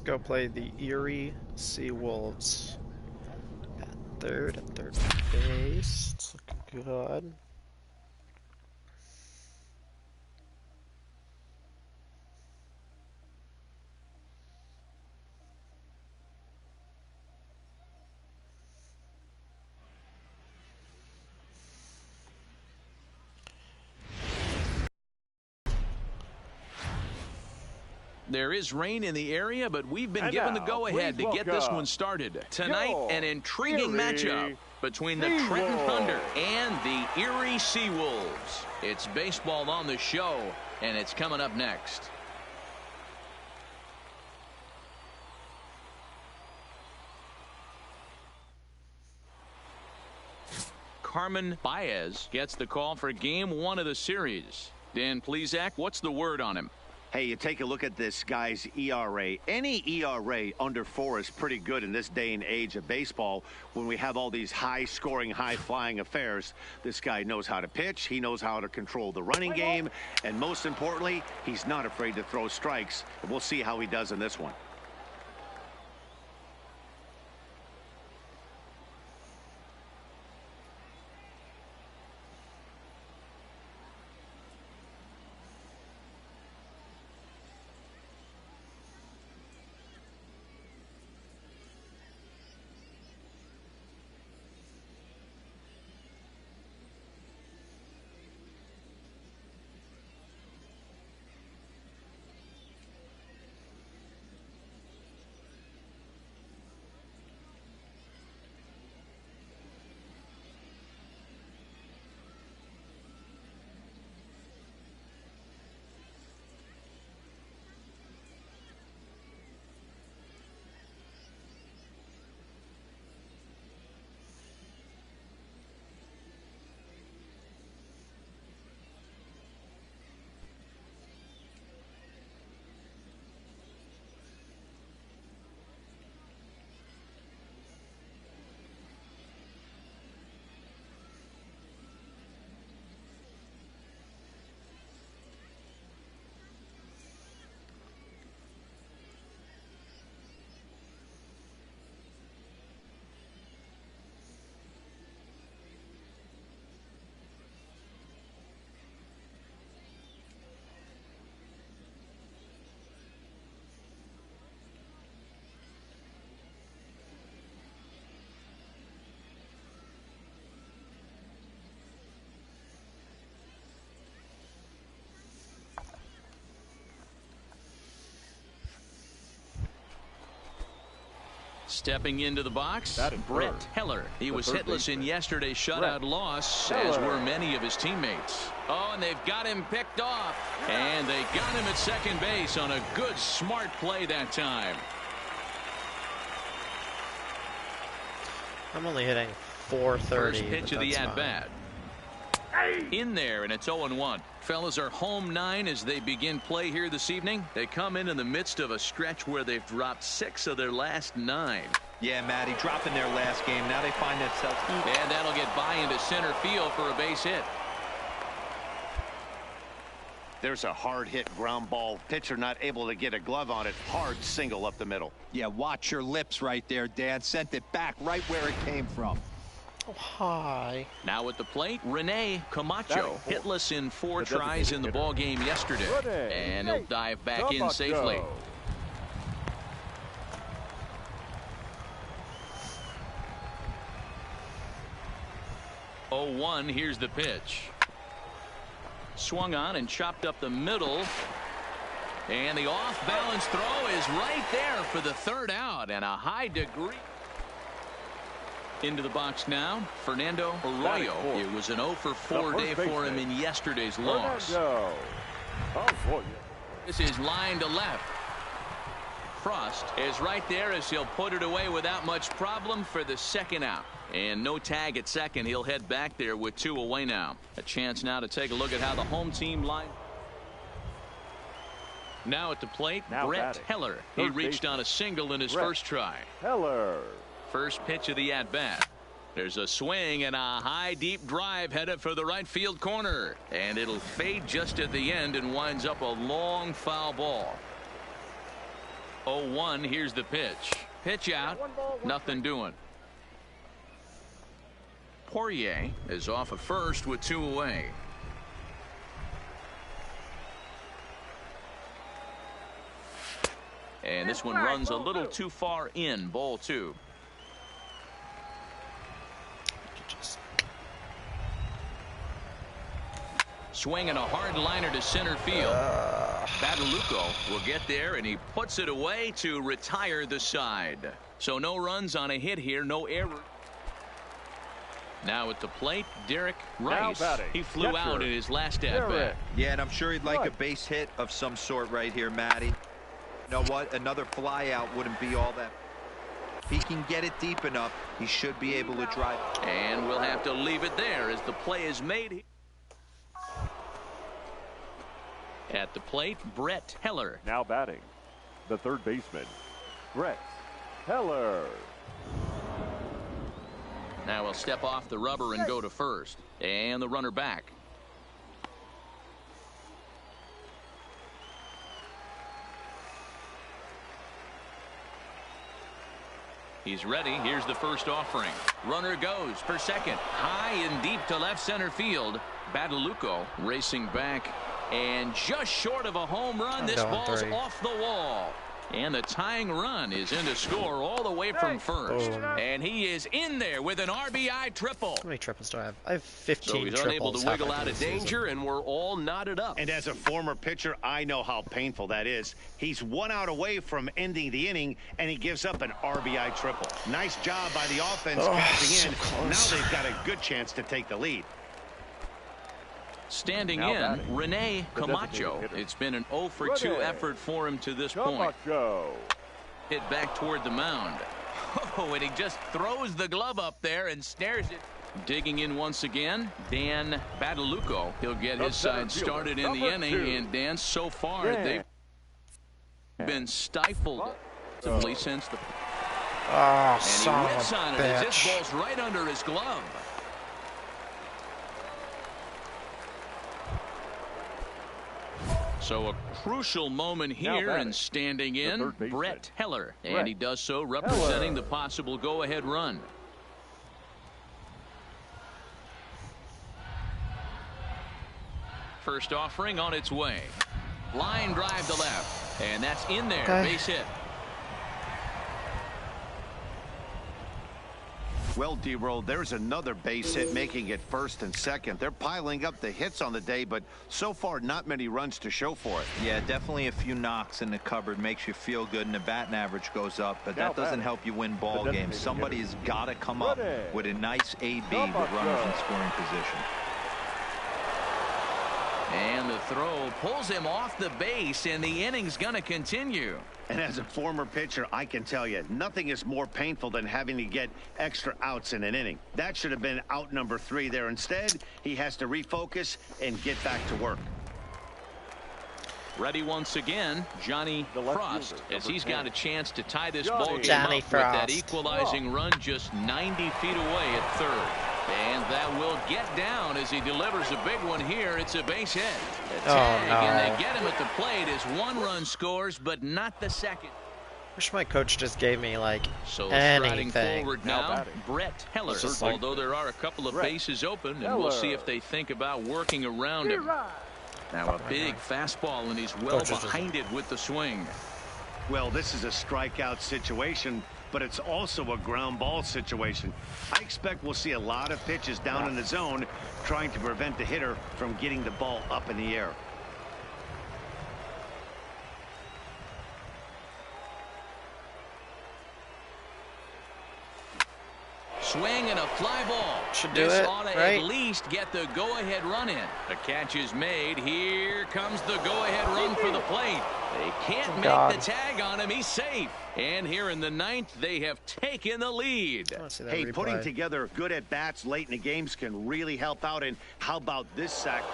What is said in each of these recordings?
go play the Erie Seawolves at third base. It's looking good. There is rain in the area, but we've been given the go-ahead to get this one started. Tonight, an intriguing matchup between the Trenton Thunder and the Erie Seawolves. It's baseball on the show, and it's coming up next. Carmen Baez gets the call for game one of the series. Dan Plesac, what's the word on him? Hey, you take a look at this guy's ERA. Any ERA under 4 is pretty good in this day and age of baseball when we have all these high-scoring, high-flying affairs. This guy knows how to pitch. He knows how to control the running game. And most importantly, he's not afraid to throw strikes. And we'll see how he does in this one. Stepping into the box, Brett Heller. He was hitless in yesterday's shutout loss, as were many of his teammates. Oh, and they've got him picked off. And they got him at second base on a good, smart play that time. I'm only hitting 430. First pitch of the at-bat. In there, and it's 0-1. Fellas are home 9 as they begin play here this evening. They come in the midst of a stretch where they've dropped 6 of their last 9. Yeah, Matty, dropping their last game. Now they find themselves. And that'll get by into center field for a base hit. There's a hard hit ground ball. Pitcher not able to get a glove on it. Hard single up the middle. Yeah, watch your lips right there, Dan. Sent it back right where it came from. Oh, hi. Now at the plate, Rene Camacho, hitless in 4 tries in the ball game yesterday, and he'll dive back in safely. Oh, 1. Here's the pitch. Swung on and chopped up the middle. And the off-balance throw is right there for the 3rd out, and a high degree. Into the box now, Fernando Arroyo. It was an 0-for-4 day for him in yesterday's loss. This is line to left. Frost is right there as he'll put it away without much problem for the 2nd out. And no tag at second. He'll head back there with 2 away now. A chance now to take a look at how the home team line. Now at the plate, Brett Heller. He reached on a single in his first try. Heller. First pitch of the at-bat. There's a swing and a high deep drive headed for the right field corner, and it'll fade just at the end and winds up a long foul ball. 0-1. Here's the pitch. Pitch out. Nothing doing. Poirier is off at first with 2 away. And this one runs a little too far in. Ball 2. Swinging a hard liner to center field. Badalucco will get there, and he puts it away to retire the side. So no runs on a hit here, no error. Now at the plate, Derek Rice. He flew out in his last at-bat. Yeah, and I'm sure he'd like a base hit of some sort right here, Matty. You know what? Another fly out wouldn't be all that. If he can get it deep enough, he should be able to drive. And we'll have to leave it there as the play is made. At the plate, Brett Heller. Now batting, the third baseman, Brett Heller. Now he'll step off the rubber and go to first. And the runner back. He's ready. Here's the first offering. Runner goes for second. High and deep to left center field. Badalucco racing back. And just short of a home run. This ball's off the wall. And the tying run is in to score all the way from first. And he is in there with an RBI triple. How many triples do I have? I have 15 so he's triples. Unable to wiggle out of danger, and we're all knotted up. And as a former pitcher, I know how painful that is. He's 1 out away from ending the inning, and he gives up an RBI triple. Nice job by the offense catching in. Now they've got a good chance to take the lead. Standing in, Rene Camacho. It's been an 0 for 2 effort for him to this point. Hit back toward the mound. Oh, and he just throws the glove up there and snares it. Digging in once again, Dan Badalucco. He'll get his side started in the inning. And Dan, so far, they've been stifled since the... Oh, and he whips on it as this ball's right under his glove. So a crucial moment here, and standing in, Brett Heller. And he does so representing the possible go-ahead run. First offering on its way. Line drive to left. And that's in there. Base hit. Well, D-Roll, there's another base hit, making it first and second. They're piling up the hits on the day, but so far not many runs to show for it. Yeah, definitely a few knocks in the cupboard makes you feel good, and the batting average goes up, but that doesn't help you win ball games. Somebody has got to come up with a nice AB with runners in scoring position. And the throw pulls him off the base, and the inning's going to continue. And as a former pitcher, I can tell you, nothing is more painful than having to get extra outs in an inning. That should have been out number 3 there. Instead, he has to refocus and get back to work. Ready once again, Johnny Frost, as he's got a chance to tie this ball game up with Frost. that equalizing run just 90 feet away at third. And that will get down as he delivers a big one here. It's a base hit. A tag, and they get him at the plate as 1 run scores, but not the second. Wish my coach just gave me, like, so anything. Striding forward now, Brett Heller. Although there are a couple of bases open, and we'll see if they think about working around him. Now a big fastball, and he's well behind it with the swing. Well, this is a strikeout situation, but it's also a ground ball situation. I expect we'll see a lot of pitches down in the zone trying to prevent the hitter from getting the ball up in the air. Swing and a fly ball. Should do this it, ought to right? at least get the go-ahead run in. The catch is made. Here comes the go-ahead run for the plate. They can't make the tag on him. He's safe. And here in the 9th, they have taken the lead. Hey, putting together good at-bats late in the games can really help out. And how about this sack?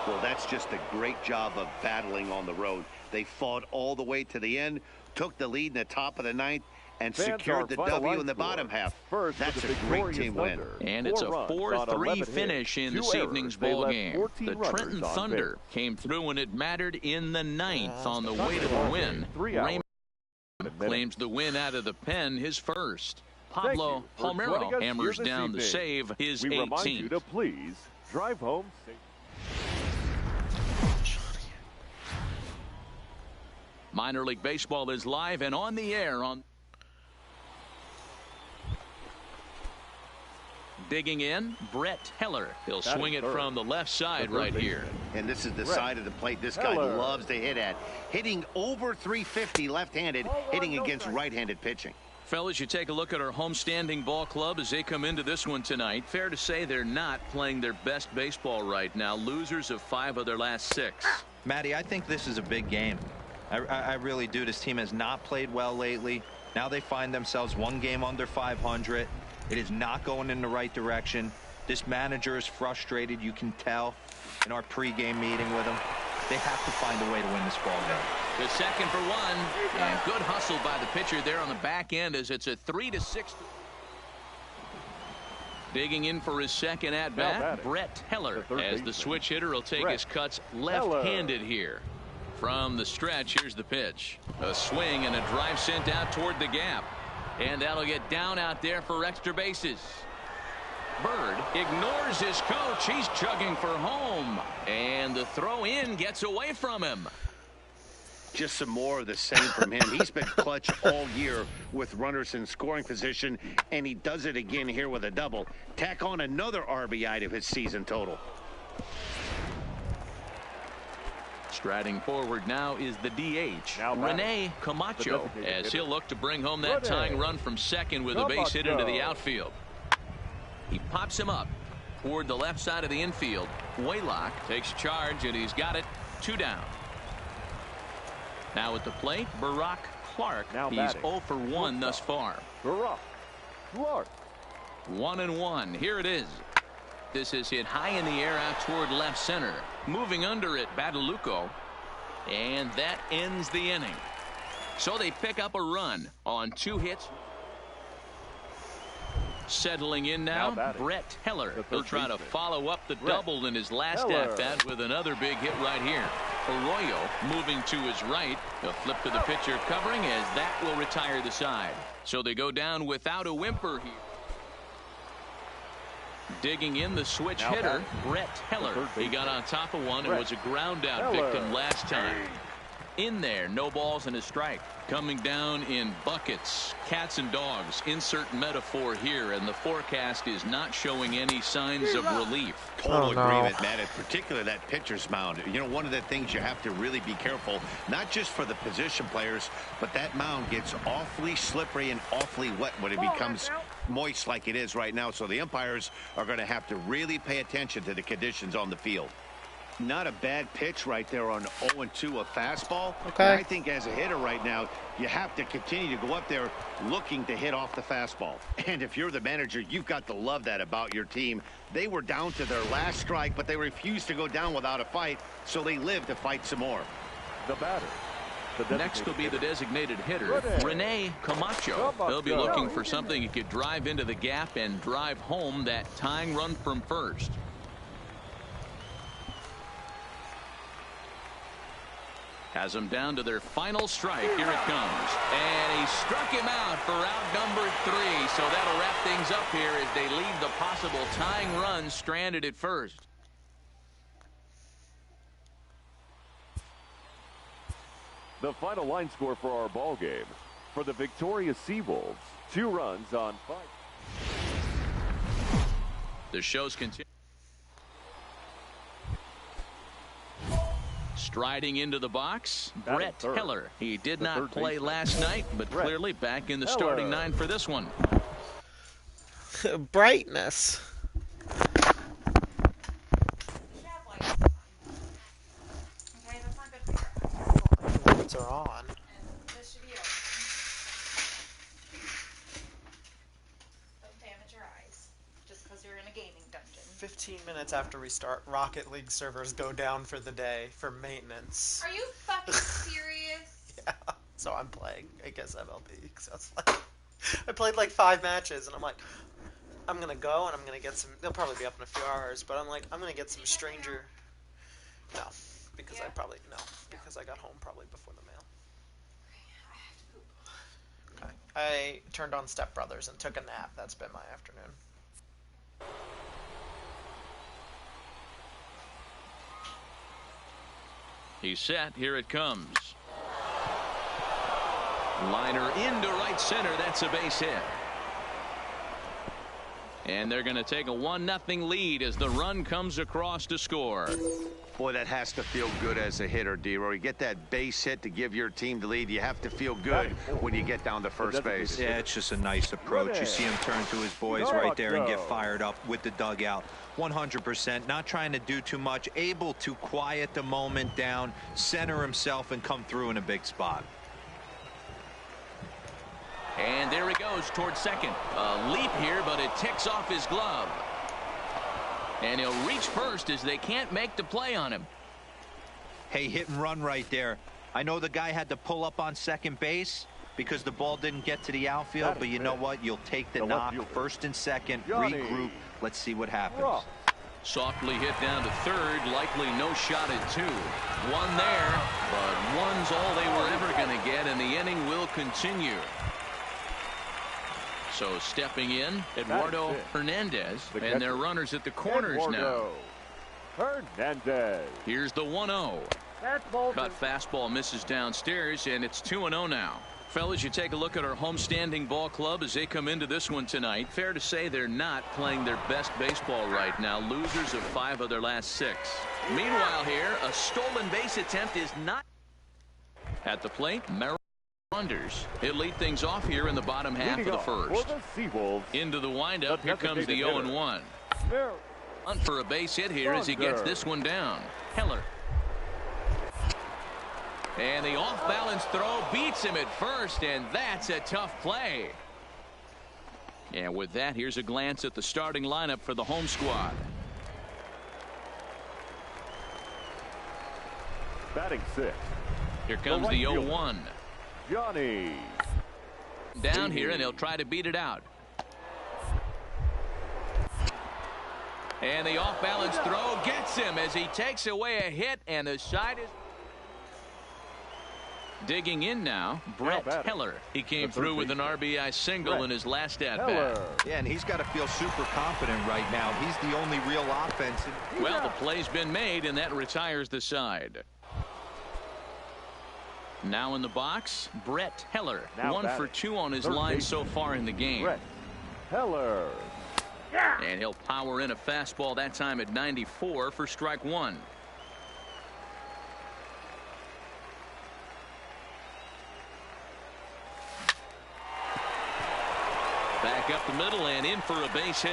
Well, that's just a great job of battling on the road. They fought all the way to the end, took the lead in the top of the 9th, and secured the W in the bottom half. That's a great team win. And it's a 4-3 finish in this evening's ball game. The Trenton Thunder came through when it mattered in the 9th on the way to the win. claims the win out of the pen, his first. Pablo Palmero hammers down the save, his 18th. We remind you to please drive home safe. Minor League Baseball is live and on the air on. Digging in, Brett Heller. He'll swing it from the left side right here. And this is the side of the plate this guy loves to hit at. Hitting over 350 left-handed, hitting against right-handed pitching. Fellas, you take a look at our homestanding ball club as they come into this one tonight. Fair to say they're not playing their best baseball right now. Losers of 5 of their last 6. Matty, I think this is a big game. I really do. This team has not played well lately. Now they find themselves 1 game under 500. It is not going in the right direction. This manager is frustrated. You can tell in our pregame meeting with him. They have to find a way to win this ball game. The second for 1, and good hustle by the pitcher there on the back end as it's a 3-6. Digging in for his second at-bat, Brett Heller, as the switch hitter will take his cuts left-handed here. From the stretch, here's the pitch. A swing and a drive sent out toward the gap. And that'll get down out there for extra bases. Bird ignores his coach. He's chugging for home. And the throw in gets away from him. Just some more of the same from him. He's been clutch all year with runners in scoring position, and he does it again here with a double. Tack on another RBI to his season total. Striding forward now is the DH, Rene Camacho, as he'll look to bring home that tying run from second with a base hit into the outfield. He pops him up toward the left side of the infield. Waylock takes charge, and he's got it. 2 down. Now at the plate, Barack Clark. He's 0 for 1 thus far. Barack Clark. 1-1. Here it is. This is hit high in the air out toward left center. Moving under it, Badalucco. And that ends the inning. So they pick up a run on 2 hits. Settling in now, Brett Heller. He'll try to follow up the double in his last at-bat with another big hit right here. Arroyo moving to his right. A flip to the pitcher covering as that will retire the side. So they go down without a whimper here. Digging in the switch hitter, Brett Heller. He got on top of one and was a ground out victim last time. In there, no balls and a strike. Coming down in buckets, cats and dogs. Insert metaphor here, and the forecast is not showing any signs of relief. Total agreement, Matt. In particular, that pitcher's mound. You know, one of the things you have to really be careful, not just for the position players, but that mound gets awfully slippery and awfully wet when it becomes moist like it is right now. So the umpires are going to have to really pay attention to the conditions on the field. Not a bad pitch right there on 0-2, a fastball. Okay. And I think as a hitter right now, you have to continue to go up there looking to hit off the fastball. And if you're the manager, you've got to love that about your team. They were down to their last strike, but they refused to go down without a fight, so they lived to fight some more. The batter. Next will be the designated hitter, Rene Camacho. They'll be looking for something he could drive into the gap and drive home that tying run from first. Has them down to their final strike. Here it comes. And he struck him out for out number 3. So that'll wrap things up here as they leave the possible tying run stranded at first. The final line score for our ball game. For the victorious Seawolves, 2 runs on 5. The show's continue. Striding into the box, Brett Heller. He did not play last night, but clearly back in the starting 9 for this one. Brightness. Lights are on. This should be open. Don't damage your eyes just because you're in a gaming dungeon. 15 minutes after we start, Rocket League servers go down for the day for maintenance. Are you fucking serious? Yeah, so I'm playing, I guess, MLB. So it's like, I played like 5 matches, and I'm like, I'm gonna go and I'm gonna get some. They'll probably be up in a few hours, but I'm like, I'm gonna get some stranger. No, because I got home probably before the mail. I have to poop. I turned on Step Brothers and took a nap. That's been my afternoon. He's set. Here it comes. Liner into right center. That's a base hit. And they're going to take a 1-0 lead as the run comes across to score. Boy, that has to feel good as a hitter, D-Roy. You get that base hit to give your team the lead. You have to feel good when you get down to first base. Yeah, it's just a nice approach. You see him turn to his boys right there and get fired up with the dugout. 100%, not trying to do too much, able to quiet the moment down, center himself, and come through in a big spot. And there he goes towards second. A leap here, but it ticks off his glove. And he'll reach first as they can't make the play on him. Hey, hit and run right there. I know the guy had to pull up on second base because the ball didn't get to the outfield, but you know what? You'll take the knock, first and second, regroup. Let's see what happens. Softly hit down to third, likely no shot at two. One there, but one's all they were ever going to get, and the inning will continue. So stepping in, Eduardo Hernandez, and their runners at the corners now. Hernandez. Here's the 1-0. Cut fastball misses downstairs, and it's 2-0 now. Fellas, you take a look at our homestanding ball club as they come into this one tonight. Fair to say they're not playing their best baseball right now. Losers of 5 of their last 6. Meanwhile here, a stolen base attempt is not at the plate. Wonders. He'll lead things off here in the bottom half of the first. Into the windup. Here comes the 0-1. Hunt for a base hit here as he gets this one down. Heller. And the off-balance throw beats him at first, and that's a tough play. And with that, here's a glance at the starting lineup for the home squad. Batting 6. Here comes the 0-1. Johnny. Down here, and he'll try to beat it out. And the off-balance throw gets him as he takes away a hit, and the side is digging in now. Brett Heller. He came through with an RBI single in his last at-bat. Yeah, and he's got to feel super confident right now. He's the only real offense. Well, the play's been made, and that retires the side. Now in the box, Brett Heller. 1 for 2 on his line so far in the game. Brett Heller. And he'll power in a fastball that time at 94 for strike 1. Back up the middle and in for a base hit.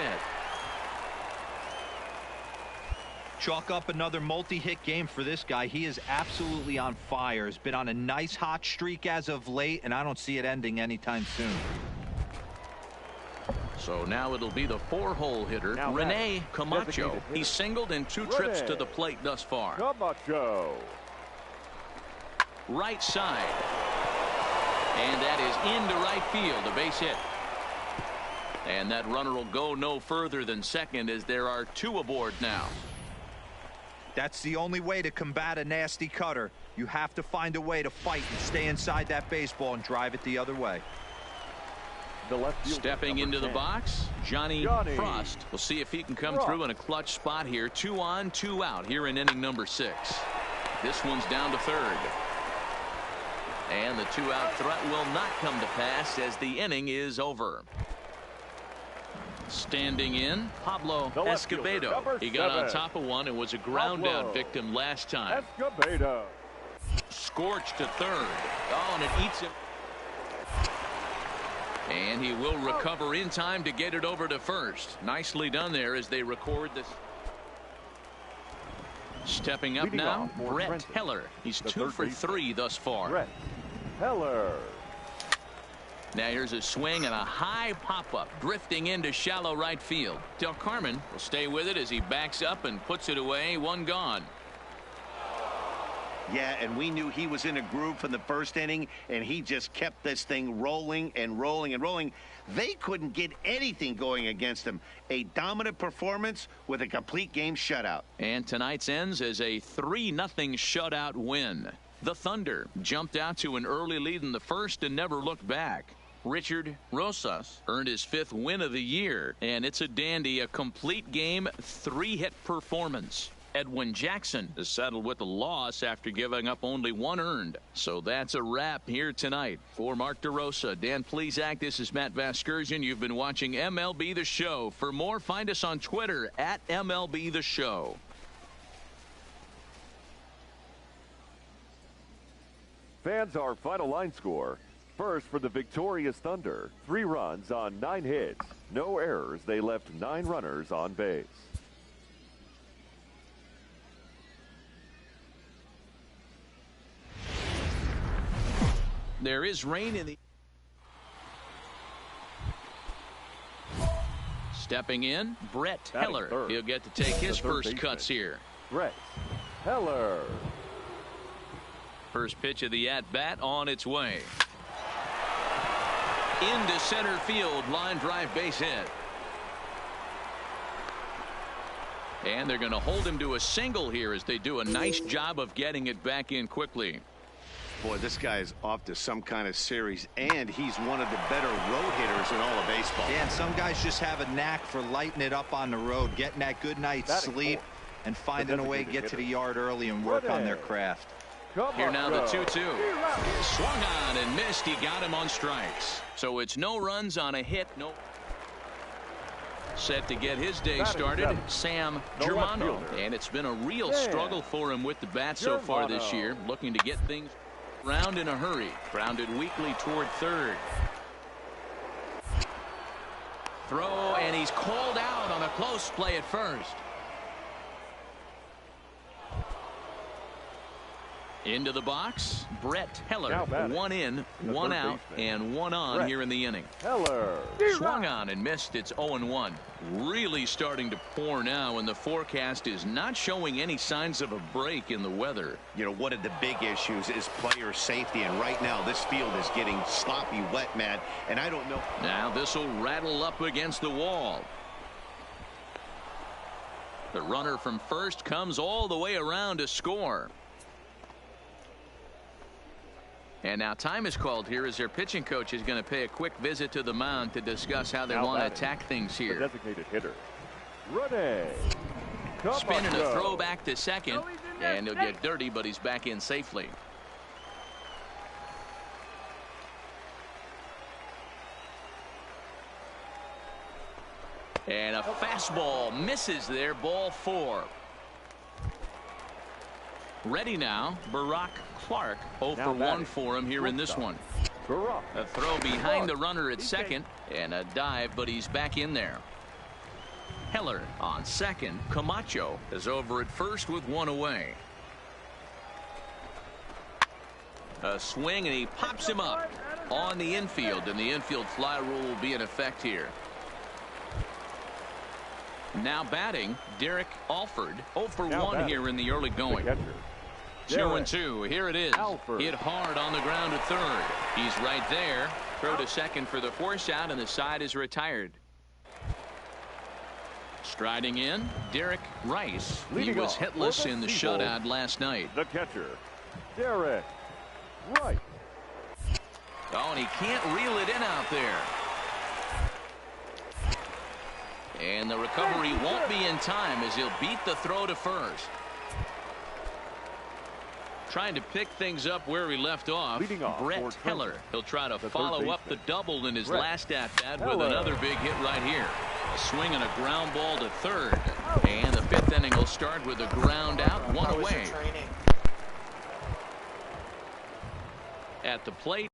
Chalk up another multi-hit game for this guy. He is absolutely on fire. He's been on a nice hot streak as of late, and I don't see it ending anytime soon. So now it'll be the 4-hole hitter, Rene Camacho. He's singled in 2 trips to the plate thus far. Camacho. Right side. And that is into right field, a base hit. And that runner will go no further than second as there are 2 aboard now. That's the only way to combat a nasty cutter. You have to find a way to fight and stay inside that baseball and drive it the other way. Stepping into the box, Johnny Frost. We'll see if he can come through in a clutch spot here. 2 on, 2 out here in inning number 6. This one's down to third. And the 2-out threat will not come to pass as the inning is over. Standing in, Pablo Escobedo. He got on top of one and was a ground out victim last time. Escobedo. Scorched to third. Oh, and it eats him. And he will recover in time to get it over to first. Nicely done there as they record this. Stepping up now, Brett Heller. He's 2 for 3 thus far. Brett Heller. Now here's a swing and a high pop-up drifting into shallow right field. Del Carmen will stay with it as he backs up and puts it away. 1 gone. Yeah, and we knew he was in a groove from the first inning, and he just kept this thing rolling and rolling and rolling. They couldn't get anything going against him. A dominant performance with a complete game shutout. And tonight's ends as a 3-0 shutout win. The Thunder jumped out to an early lead in the first and never looked back. Richard Rosas earned his 5th win of the year, and it's a dandy, a complete game, 3-hit performance. Edwin Jackson is settled with a loss after giving up only 1 earned. So that's a wrap here tonight. For Mark DeRosa, Dan Plesac, this is Matt Vasgersian. You've been watching MLB The Show. For more, find us on Twitter at MLB The Show. Fans, our final line score. First for the victorious Thunder, 3 runs on 9 hits. No errors. They left 9 runners on base. There is rain in the... Stepping in, Brett Heller. He'll get to take his first cuts here. Brett Heller. First pitch of the at-bat on its way. Into center field, line drive base hit. And they're going to hold him to a single here as they do a nice job of getting it back in quickly. Boy, this guy is off to some kind of series, and he's one of the better road hitters in all of baseball. Yeah, and some guys just have a knack for lighting it up on the road, getting that good night's sleep, and finding a way to get to the yard early and work on their craft. Here now the 2-2. Swung on and missed. He got him on strikes. So it's no runs on a hit. No. Set to get his day started, Sam Germano. And it's been a real struggle for him with the bat so far this year. Looking to get things around in a hurry. Grounded weakly toward third. Throw, and he's called out on a close play at first. Into the box, Brett Heller. 1 in, 1 out, and 1 on here in the inning. Heller. Swung on and missed. It's 0-1. Really starting to pour now, and the forecast is not showing any signs of a break in the weather. You know, one of the big issues is player safety, and right now this field is getting sloppy wet, Matt, and I don't know. Now this will rattle up against the wall. The runner from first comes all the way around to score. And now time is called here as their pitching coach is going to pay a quick visit to the mound to discuss how they want to attack things here. The designated hitter, Rene. Spinning a throw back to second, and he'll get dirty, but he's back in safely. And a fastball misses there, ball 4. Ready now, Barack Clark. 0 for 1 for him here in this one. A throw behind the runner at second and a dive, but he's back in there. Heller on second. Camacho is over at first with 1 away. A swing, and he pops him up on the infield, and the infield fly rule will be in effect here. Now batting, Derek Alford. 0 for 1 here in the early going. 2-2. Here it is. Hit hard on the ground at third. He's right there. Throw to second for the force out, and the side is retired. Striding in, Derek Rice. He was hitless in the shutout last night. The catcher, Derek Rice. Oh, and he can't reel it in out there. And the recovery won't be in time as he'll beat the throw to first. Trying to pick things up where he left off, Brett Heller. He'll try to follow up the double in his last at-bat with another big hit right here. A swing and a ground ball to third. And the 5th inning will start with a ground out, 1 away. At the plate.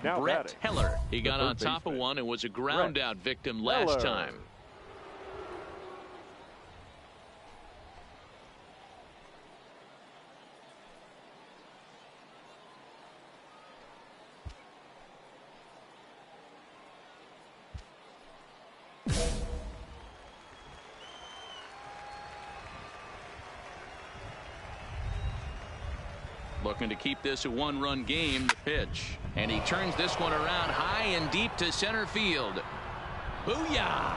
Now Brett batting, Heller. He got the on third top of baseman, one and was a ground Brett out victim last Heller. time. Looking to keep this a one-run game. The pitch. And he turns this one around high and deep to center field. Booyah!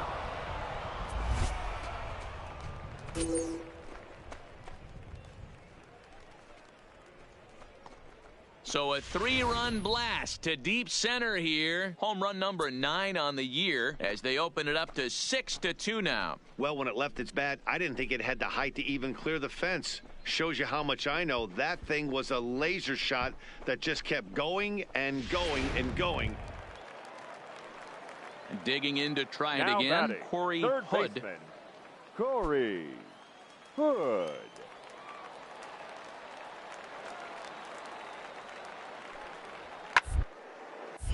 So a 3-run blast to deep center here. Home run number 9 on the year as they open it up to 6-2 now. Well, when it left its bat, I didn't think it had the height to even clear the fence. Shows you how much I know. That thing was a laser shot that just kept going and going and going. Digging in to try it Now again. batting, Corey third Hood. baseman, Corey Hood.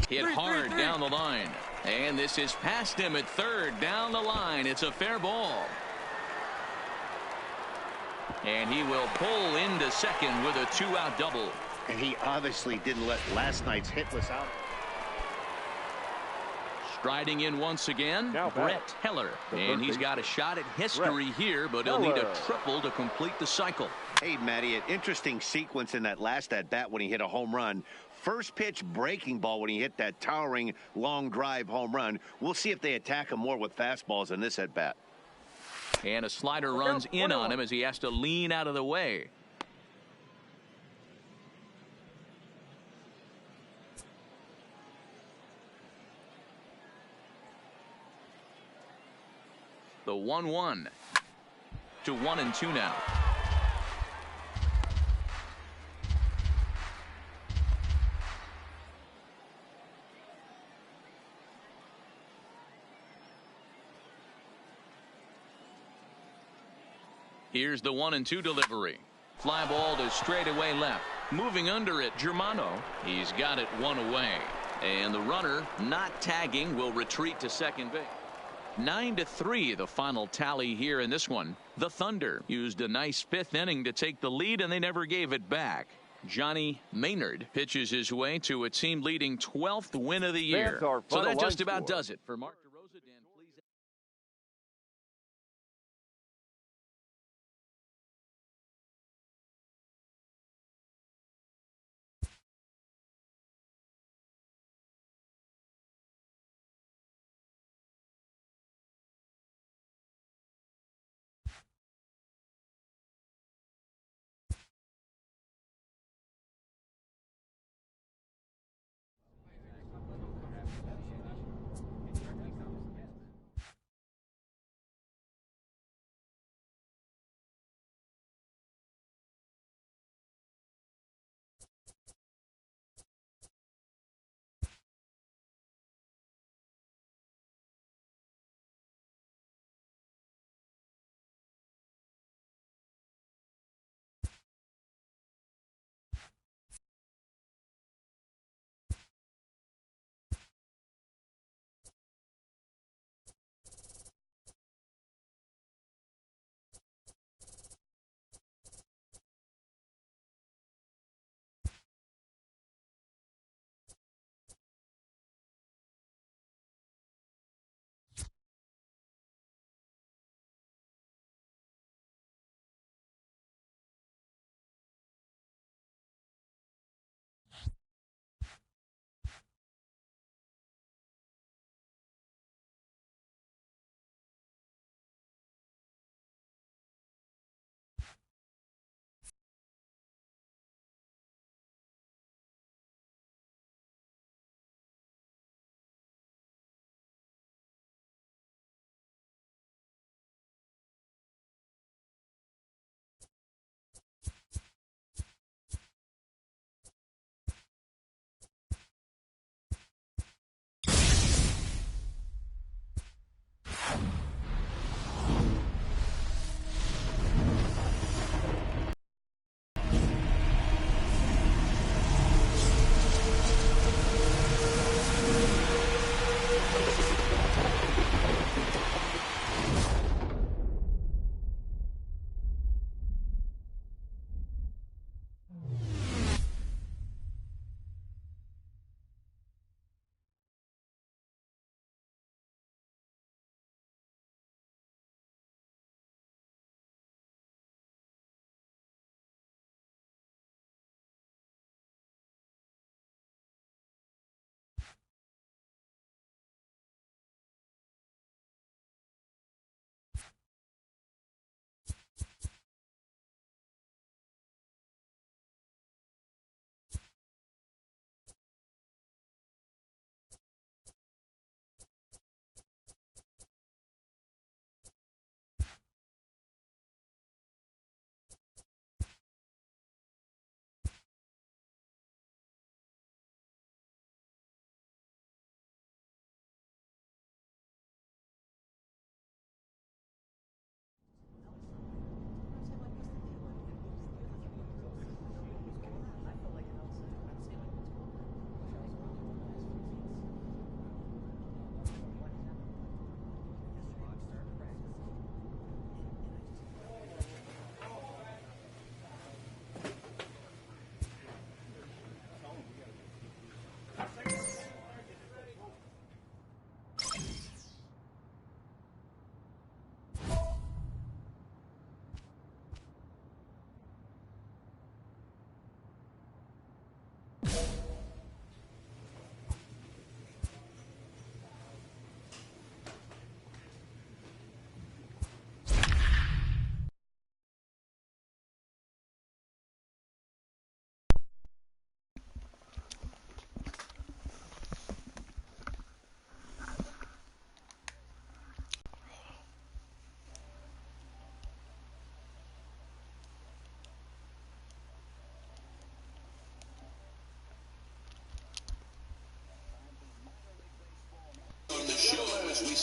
Hit hard down the line. And this is past him at third. Down the line. It's a fair ball. And he will pull into second with a 2-out double. And he obviously didn't let last night's hitless out. Striding in once again, Now Brett back, Heller. the And third he's got a baseman, shot at history Brett here, but he'll need a Heller. triple to complete the cycle. Hey, Matty, an interesting sequence in that last at-bat when he hit a home run. First pitch breaking ball when he hit that towering long drive home run. We'll see if they attack him more with fastballs in this at-bat. And a slider runs in on him as he has to lean out of the way. The 1-1 to 1-2 now. Here's the 1-2 delivery. Fly ball to straightaway left. Moving under it, Germano. He's got it one away. And the runner, not tagging, will retreat to second base. 9-3 the final tally here in this one. The Thunder used a nice 5th inning to take the lead, and they never gave it back. Johnny Maynard pitches his way to a team leading 12th win of the year. Fans are So that final just line about score. does it for Mark DeRosa. Dan, please.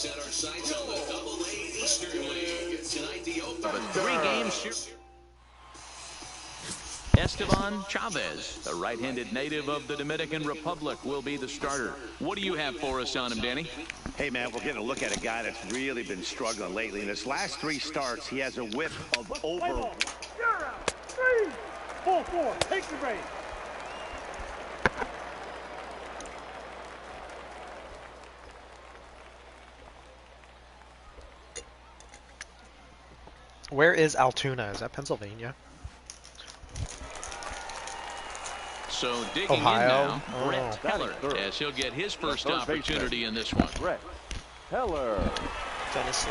set our sights on the AA Eastern League. Tonight, the opener. A three-game series. Esteban Chavez, a right-handed native of the Dominican Republic, will be the starter. What do you have for us on him, Danny? Hey, man, we're getting a look at a guy that's really been struggling lately. In his last 3 starts, he has a whip of over... You're out. 3, 4, take the base. Where is Altoona? Is that Pennsylvania? So digging Ohio. in now, Brett Heller, as he'll get his first opportunity in this one. Brett Heller. Tennessee.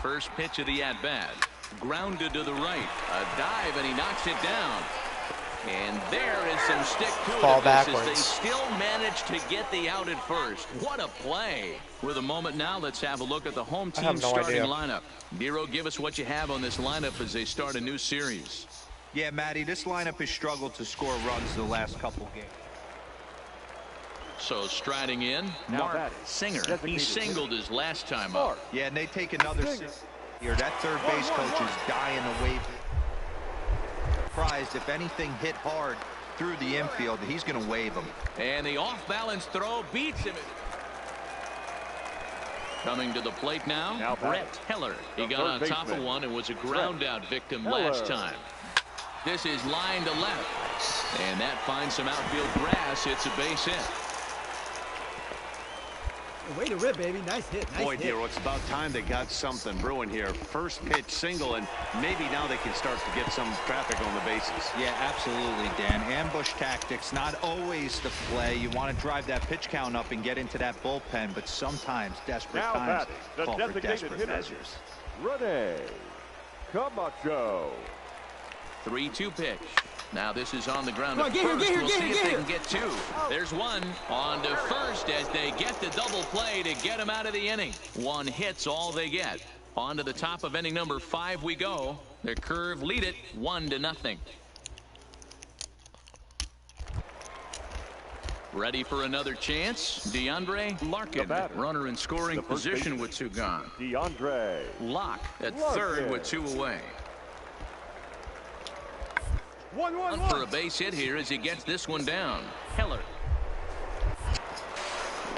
First pitch of the at-bat. Grounded to the right. A dive, and he knocks it down. And there is some stick to it. Fall As backwards. they still manage to get the out at first. What a play. With a moment now, let's have a look at the home team starting lineup. Nero, give us what you have on this lineup as they start a new series. Yeah, Matty, this lineup has struggled to score runs the last couple games. So striding in, Mark Singer. He singled his last time up. Yeah, and they take another here. That third base coach is dying to wave. Surprised if anything hit hard through the infield, he's going to wave him. And the off-balance throw beats him. Coming to the plate now Brett Heller. He got on top of one and was a ground-out victim last time. This is line to left. And that finds some outfield grass. It's a base hit. Way to rip, baby. Nice hit. Nice Boy, hit. dear, it's about time they got something brewing here. First pitch single, and maybe now they can start to get some traffic on the bases. Yeah, absolutely, Dan. Ambush tactics, not always the play. You want to drive that pitch count up and get into that bullpen, but sometimes desperate times call for desperate measures. Rene Camacho. 3-2 pitch. Now this is on the ground. Get here, We'll see if they can get 2. There's one on to first as they get the double play to get him out of the inning. 1 hit's all they get. On to the top of inning number 5 we go. The Curve lead it 1-0. Ready for another chance. DeAndre Larkin, runner in scoring position with 2 gone. DeAndre Locke at Larkin. third with 2 away. 1-1-1. For a base hit here as he gets this one down. Heller.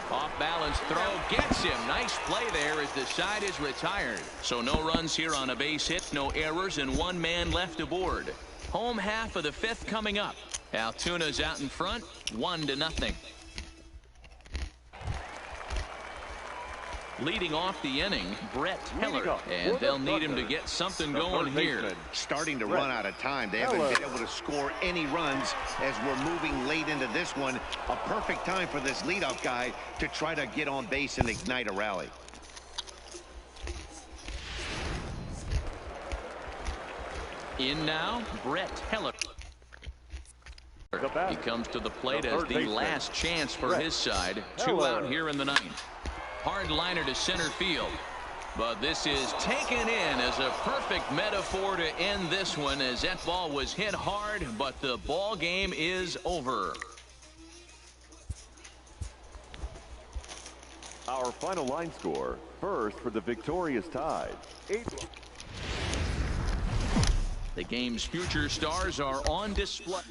Off balance throw gets him. Nice play there as the side is retired. So no runs here on a base hit, no errors, and 1 man left aboard. Home half of the 5th coming up. Altuna's out in front, 1-0. Leading off the inning, Brett Heller, and they'll need him to get something going here. Starting to run out of time. They haven't been able to score any runs as we're moving late into this one. A perfect time for this leadoff guy to try to get on base and ignite a rally. In now, Brett Heller. He comes to the plate as the last chance for his side. 2 out here in the 9th. Hard liner to center field. But this is taken in as a perfect metaphor to end this one, as that ball was hit hard, but the ball game is over. Our final line score, first for the victorious Tide. 8. The game's future stars are on display.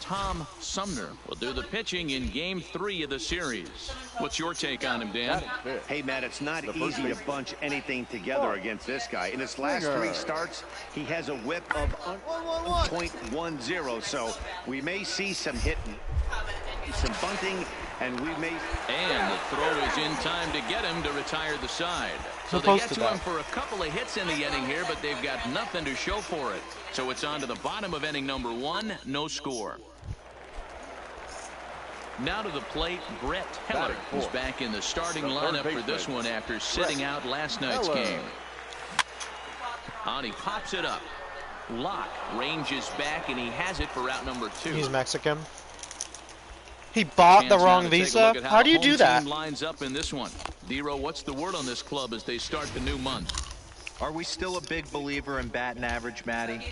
Tom Sumner will do the pitching in Game 3 of the series. What's your take on him, Dan? Hey, Matt, it's not easy to bunch anything together against this guy. In his last 3 starts, he has a whip of .10, so we may see some hitting, some bunting, and we may... And the throw is in time to get him to retire the side. So they get to him for a couple of hits in the inning here, but they've got nothing to show for it. So it's on to the bottom of inning number 1, no score. Now to the plate, Brett Heller, who's back in the starting lineup for this one after sitting out last night's game. And he pops it up. Locke ranges back, and he has it for route number 2. He's Mexican. He bought the wrong visa? How do you do that? Lines up in this one. Dero, what's the word on this club as they start the new month? Are we still a big believer in batting average, Matty?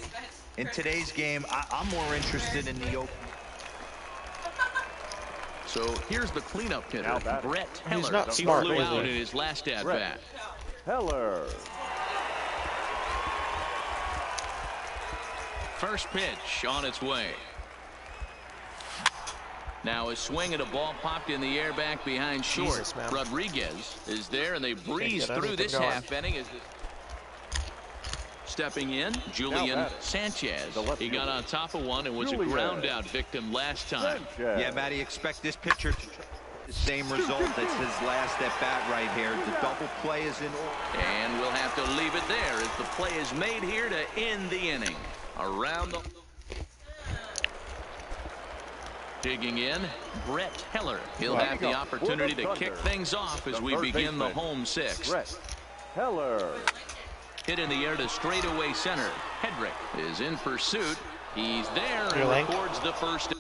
In today's game, I'm more interested in the open. So here's the cleanup hitter, Now batting. Brett He's Heller. not He smart, flew is out he? in his last at-bat. Brett Heller. First pitch on its way. Now a swing and a ball popped in the air back behind short. Jesus, man. Rodriguez is there, and they breeze get through anything this going. half inning. Stepping in, Julian batting. Sanchez. The left He got fielder. on top of one and was Julian a ground out victim last time. Sanchez. Yeah, Matty, expect this pitcher to try the same result as his last at bat right here. The double play is in order. And we'll have to leave it there as the play is made here to end the inning. Around the... Digging in, Brett Heller. He'll have the opportunity to kick things off as we begin the home sixth. Brett Heller. Hit in the air to straightaway center. Hedrick is in pursuit. He's there and Really? records the first.